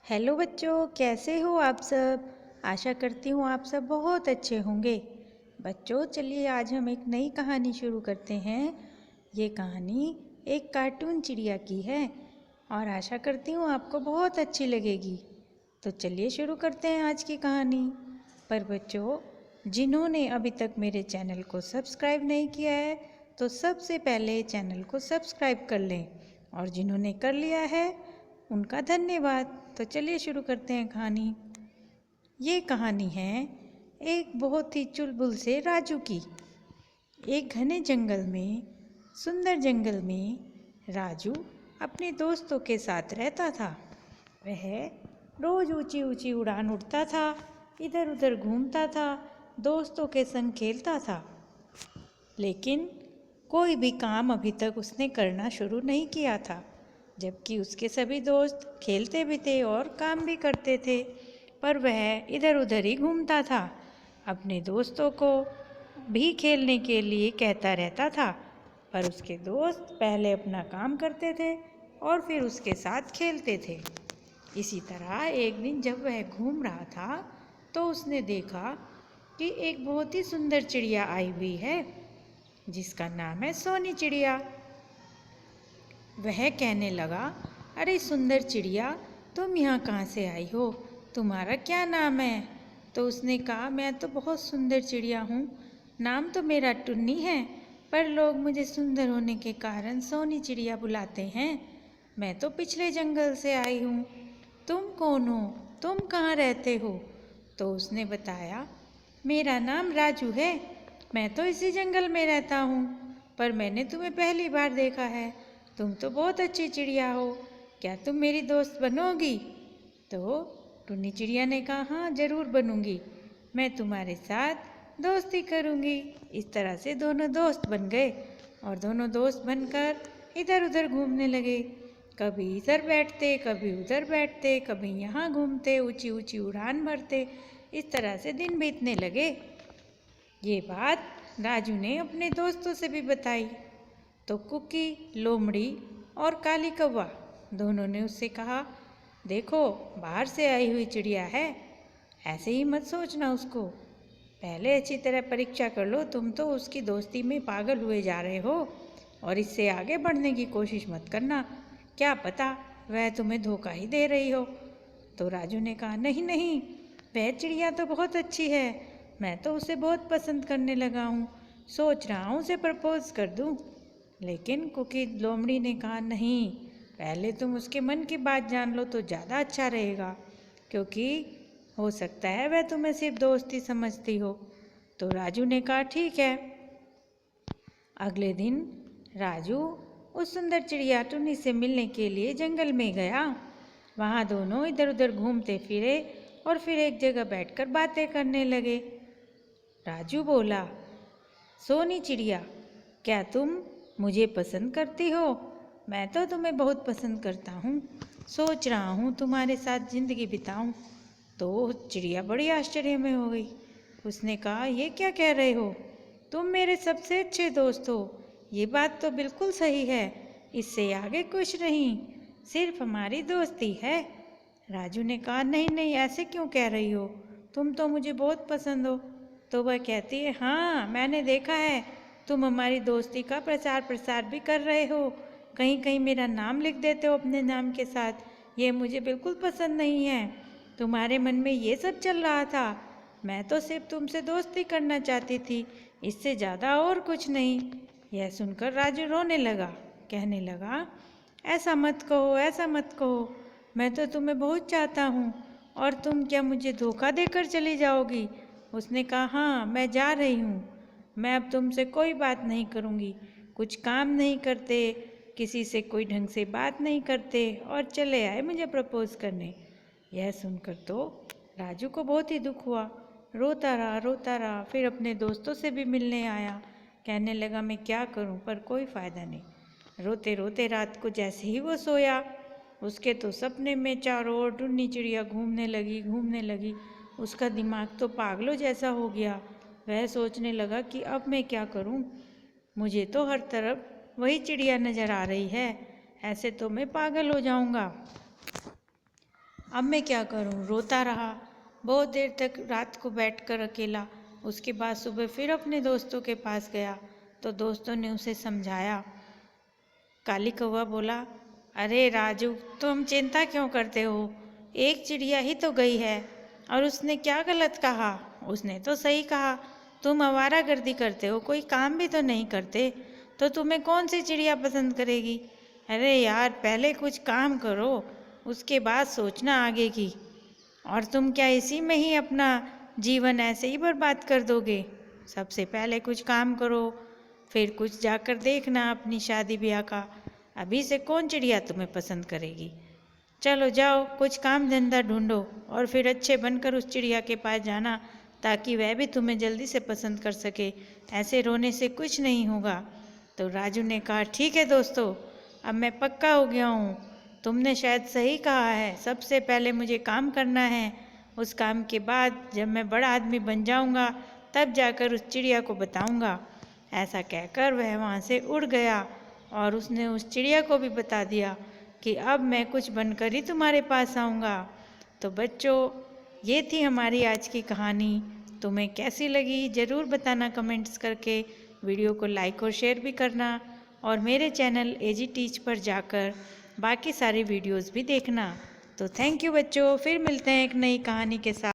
Hello बच्चों, कैसे हो आप सब। आशा करती हूँ आप सब बहुत अच्छे होंगे। बच्चों चलिए आज हम एक नई कहानी शुरू करते हैं। ये कहानी एक कार्टून चिड़िया की है और आशा करती हूँ आपको बहुत अच्छी लगेगी। तो चलिए शुरू करते हैं आज की कहानी। पर बच्चों, जिन्होंने अभी तक मेरे चैनल को सब्सक्राइब नहीं किया है तो सबसे पहले चैनल को सब्सक्राइब कर लें, और जिन्होंने कर लिया है उनका धन्यवाद। तो चलिए शुरू करते हैं कहानी। ये कहानी है एक बहुत ही चुलबुल से राजू की। एक घने जंगल में, सुंदर जंगल में, राजू अपने दोस्तों के साथ रहता था। वह रोज ऊंची ऊंची उड़ान उड़ता था, इधर उधर घूमता था, दोस्तों के संग खेलता था। लेकिन कोई भी काम अभी तक उसने करना शुरू नहीं किया था, जबकि उसके सभी दोस्त खेलते भी थे और काम भी करते थे, पर वह इधर उधर ही घूमता था। अपने दोस्तों को भी खेलने के लिए कहता रहता था, पर उसके दोस्त पहले अपना काम करते थे और फिर उसके साथ खेलते थे। इसी तरह एक दिन जब वह घूम रहा था तो उसने देखा कि एक बहुत ही सुंदर चिड़िया आई हुई है, जिसका नाम है सोनी चिड़िया। वह कहने लगा, अरे सुंदर चिड़िया, तुम यहाँ कहाँ से आई हो, तुम्हारा क्या नाम है। तो उसने कहा, मैं तो बहुत सुंदर चिड़िया हूँ, नाम तो मेरा टुन्नी है, पर लोग मुझे सुंदर होने के कारण सोनी चिड़िया बुलाते हैं। मैं तो पिछले जंगल से आई हूँ। तुम कौन हो, तुम कहाँ रहते हो। तो उसने बताया, मेरा नाम राजू है, मैं तो इसी जंगल में रहता हूँ, पर मैंने तुम्हें पहली बार देखा है। तुम तो बहुत अच्छी चिड़िया हो, क्या तुम मेरी दोस्त बनोगी। तो टुन्नी चिड़िया ने कहा, हाँ जरूर बनूंगी, मैं तुम्हारे साथ दोस्ती करूंगी। इस तरह से दोनों दोस्त बन गए और दोनों दोस्त बनकर इधर उधर घूमने लगे। कभी इधर बैठते, कभी उधर बैठते, कभी यहाँ घूमते, ऊंची ऊंची उड़ान भरते। इस तरह से दिन बीतने लगे। ये बात राजू ने अपने दोस्तों से भी बताई, तो कुकी, लोमड़ी और काली कौवा दोनों ने उससे कहा, देखो बाहर से आई हुई चिड़िया है, ऐसे ही मत सोचना उसको, पहले अच्छी तरह परीक्षा कर लो। तुम तो उसकी दोस्ती में पागल हुए जा रहे हो और इससे आगे बढ़ने की कोशिश मत करना, क्या पता वह तुम्हें धोखा ही दे रही हो। तो राजू ने कहा, नहीं नहीं, वह चिड़िया तो बहुत अच्छी है, मैं तो उसे बहुत पसंद करने लगा हूँ, सोच रहा हूँ उसे प्रपोज कर दूँ। लेकिन कुकी लोमड़ी ने कहा, नहीं, पहले तुम उसके मन की बात जान लो तो ज़्यादा अच्छा रहेगा, क्योंकि हो सकता है वह तुम्हें सिर्फ दोस्ती समझती हो। तो राजू ने कहा, ठीक है। अगले दिन राजू उस सुंदर चिड़िया टुन्नी से मिलने के लिए जंगल में गया। वहाँ दोनों इधर उधर घूमते फिरे और फिर एक जगह बैठकर बातें करने लगे। राजू बोला, सोनी चिड़िया, क्या तुम मुझे पसंद करती हो। मैं तो तुम्हें बहुत पसंद करता हूँ, सोच रहा हूँ तुम्हारे साथ जिंदगी बिताऊं। तो चिड़िया बड़ी आश्चर्य में हो गई। उसने कहा, ये क्या कह रहे हो, तुम मेरे सबसे अच्छे दोस्त हो, ये बात तो बिल्कुल सही है, इससे आगे कुछ नहीं, सिर्फ हमारी दोस्ती है। राजू ने कहा, नहीं नहीं, ऐसे क्यों कह रही हो, तुम तो मुझे बहुत पसंद हो। तो वह कहती है, हाँ मैंने देखा है, तुम हमारी दोस्ती का प्रचार प्रसार भी कर रहे हो, कहीं कहीं मेरा नाम लिख देते हो अपने नाम के साथ, ये मुझे बिल्कुल पसंद नहीं है। तुम्हारे मन में ये सब चल रहा था, मैं तो सिर्फ तुमसे दोस्ती करना चाहती थी, इससे ज़्यादा और कुछ नहीं। यह सुनकर राजू रोने लगा, कहने लगा, ऐसा मत कहो, ऐसा मत कहो, मैं तो तुम्हें बहुत चाहता हूँ, और तुम क्या मुझे धोखा देकर चली जाओगी। उसने कहा, हाँ मैं जा रही हूँ, मैं अब तुमसे कोई बात नहीं करूँगी, कुछ काम नहीं करते, किसी से कोई ढंग से बात नहीं करते, और चले आए मुझे प्रपोज करने। यह सुनकर तो राजू को बहुत ही दुख हुआ, रोता रहा, फिर अपने दोस्तों से भी मिलने आया, कहने लगा, मैं क्या करूं, पर कोई फ़ायदा नहीं। रोते रोते रात को जैसे ही वो सोया, उसके तो सपने में चारों ओर टुन्नी चिड़िया घूमने लगी। उसका दिमाग तो पागलों जैसा हो गया। वह सोचने लगा कि अब मैं क्या करूं, मुझे तो हर तरफ वही चिड़िया नज़र आ रही है, ऐसे तो मैं पागल हो जाऊंगा। अब मैं क्या करूं? रोता रहा बहुत देर तक रात को बैठकर अकेला। उसके बाद सुबह फिर अपने दोस्तों के पास गया तो दोस्तों ने उसे समझाया। काली कौवा बोला, अरे राजू, तुम चिंता क्यों करते हो? एक चिड़िया ही तो गई है और उसने क्या गलत कहा? उसने तो सही कहा। तुम आवारागर्दी करते हो, कोई काम भी तो नहीं करते, तो तुम्हें कौन सी चिड़िया पसंद करेगी? अरे यार, पहले कुछ काम करो, उसके बाद सोचना आगे की। और तुम क्या इसी में ही अपना जीवन ऐसे ही बर्बाद कर दोगे? सबसे पहले कुछ काम करो, फिर कुछ जाकर देखना अपनी शादी ब्याह का। अभी से कौन चिड़िया तुम्हें पसंद करेगी? चलो जाओ, कुछ काम धंधा ढूंढो और फिर अच्छे बनकर उस चिड़िया के पास जाना, ताकि वह भी तुम्हें जल्दी से पसंद कर सके। ऐसे रोने से कुछ नहीं होगा। तो राजू ने कहा, ठीक है दोस्तों, अब मैं पक्का हो गया हूँ। तुमने शायद सही कहा है, सबसे पहले मुझे काम करना है। उस काम के बाद जब मैं बड़ा आदमी बन जाऊँगा तब जाकर उस चिड़िया को बताऊँगा। ऐसा कहकर वह वहाँ से उड़ गया और उसने उस चिड़िया को भी बता दिया कि अब मैं कुछ बनकर ही तुम्हारे पास आऊँगा। तो बच्चों, ये थी हमारी आज की कहानी। तुम्हें कैसी लगी ज़रूर बताना कमेंट्स करके। वीडियो को लाइक और शेयर भी करना और मेरे चैनल एजी टीच पर जाकर बाकी सारी वीडियोस भी देखना। तो थैंक यू बच्चों, फिर मिलते हैं एक नई कहानी के साथ।